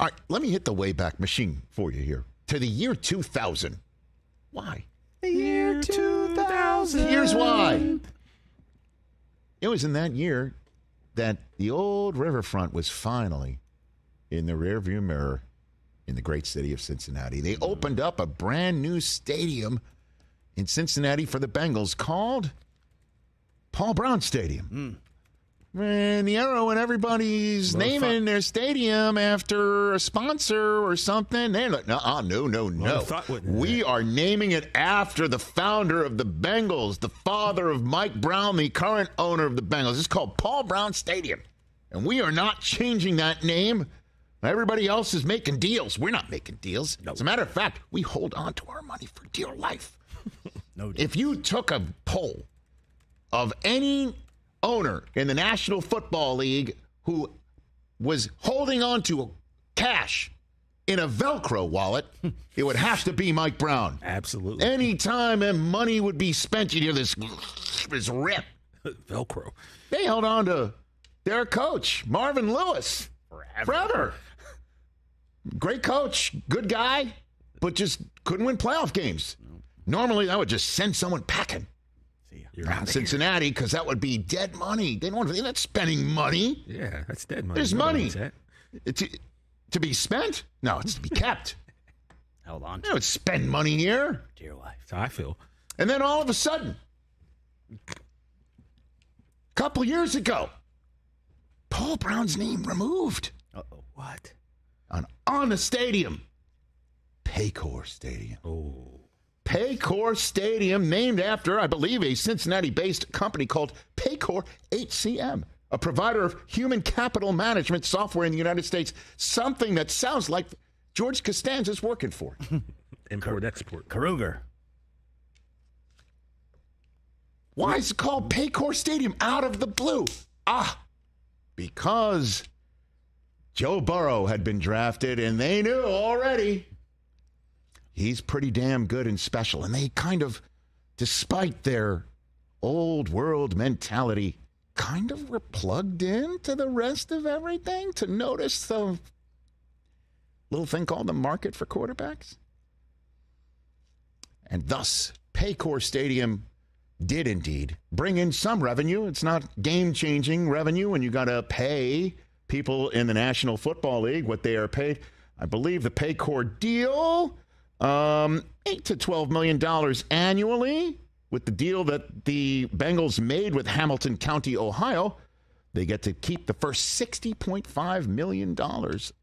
All right, let me hit the Wayback Machine for you here. To the year 2000. Why? The year 2000. Here's why. It was in that year that the old riverfront was finally in the rearview mirror in the great city of Cincinnati. They opened up a brand new stadium in Cincinnati for the Bengals called Paul Brown Stadium. In the era when everybody's naming their stadium after a sponsor or something, they're like, no. We are naming it after the founder of the Bengals, the father of Mike Brown, the current owner of the Bengals. It's called Paul Brown Stadium, and we are not changing that name. Everybody else is making deals. We're not making deals. No. As a matter of fact, we hold on to our money for dear life. No. If you took a poll of any owner in the National Football League who was holding on to cash in a Velcro wallet, it would have to be Mike Brown. Absolutely. Anytime money would be spent, you'd hear this rip. Velcro. They held on to their coach, Marvin Lewis, forever. Great coach, good guy, but just couldn't win playoff games. Normally, that would just send someone packing. Around Cincinnati, because that would be dead money. They're not spending money. Yeah, that's dead money. There's money. To be spent? No, it's to be kept. Held on. You don't spend money here. Dear life. That's how I feel. And then all of a sudden, a couple years ago, Paul Brown's name removed. Uh-oh. What? On the stadium. Paycor Stadium. Oh. Paycor Stadium, named after, I believe, a Cincinnati-based company called Paycor HCM, a provider of human capital management software in the United States, something that sounds like George Costanza's working for. Import-export. Kruger. Why is it called Paycor Stadium out of the blue? Because Joe Burrow had been drafted, and they knew already he's pretty damn good and special. And they kind of, despite their old world mentality, kind of were plugged into the rest of everything to notice the little thing called the market for quarterbacks. And thus, Paycor Stadium did indeed bring in some revenue. It's not game-changing revenue when you got to pay people in the National Football League what they are paid. I believe the Paycor deal, $8 to $12 million annually. With the deal that the Bengals made with Hamilton County, Ohio, they get to keep the first $60.5 million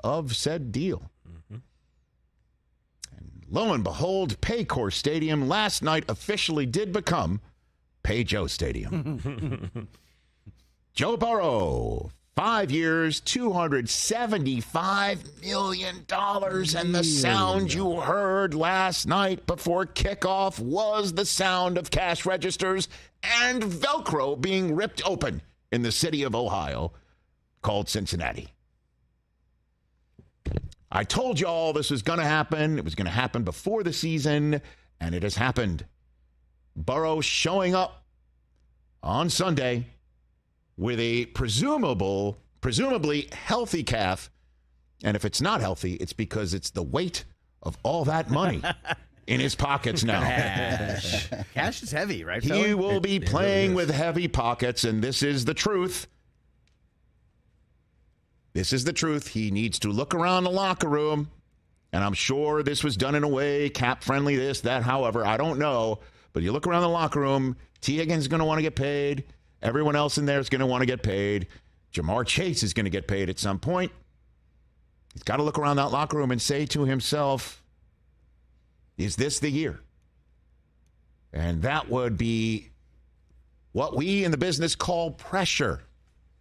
of said deal. And lo and behold, Paycor Stadium last night officially did become Pay Joe Stadium. Joe Burrow, 5 years, $275 million. And the sound you heard last night before kickoff was the sound of cash registers and Velcro being ripped open in the city of Ohio called Cincinnati. I told you all this was going to happen. It was going to happen before the season, and it has happened. Burrow showing up on Sunday with a presumably healthy calf. And if it's not healthy, it's because it's the weight of all that money in his pockets now. Cash is heavy, right, He fella? will be playing with heavy pockets, and this is the truth. This is the truth. He needs to look around the locker room, and I'm sure this was done in a way, cap-friendly, this, that, however, I don't know. But you look around the locker room, T. Higgins is going to want to get paid. Everyone else in there is going to want to get paid. Jamar Chase is going to get paid at some point. He's got to look around that locker room and say to himself, is this the year? And that would be what we in the business call pressure,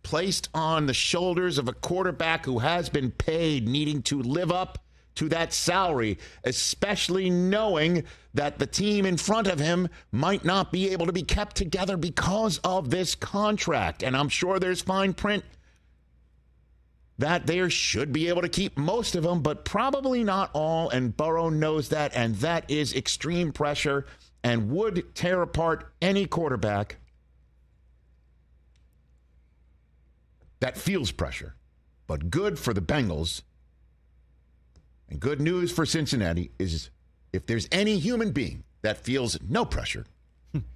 placed on the shoulders of a quarterback who has been paid, needing to live up to that salary, especially knowing that the team in front of him might not be able to be kept together because of this contract. And I'm sure there's fine print that they should be able to keep most of them, but probably not all. And Burrow knows that, and that is extreme pressure and would tear apart any quarterback that feels pressure. But good for the Bengals And good news for Cincinnati is if there's any human being that feels no pressure,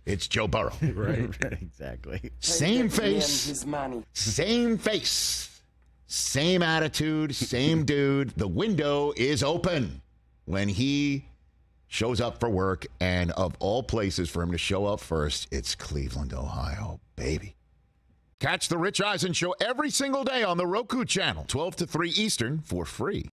it's Joe Burrow. Right. Exactly. Same face, same face, same attitude, same dude. The window is open when he shows up for work, and of all places for him to show up first, it's Cleveland, Ohio, baby. Catch the Rich Eisen Show every single day on the Roku channel, 12 to 3 Eastern, for free.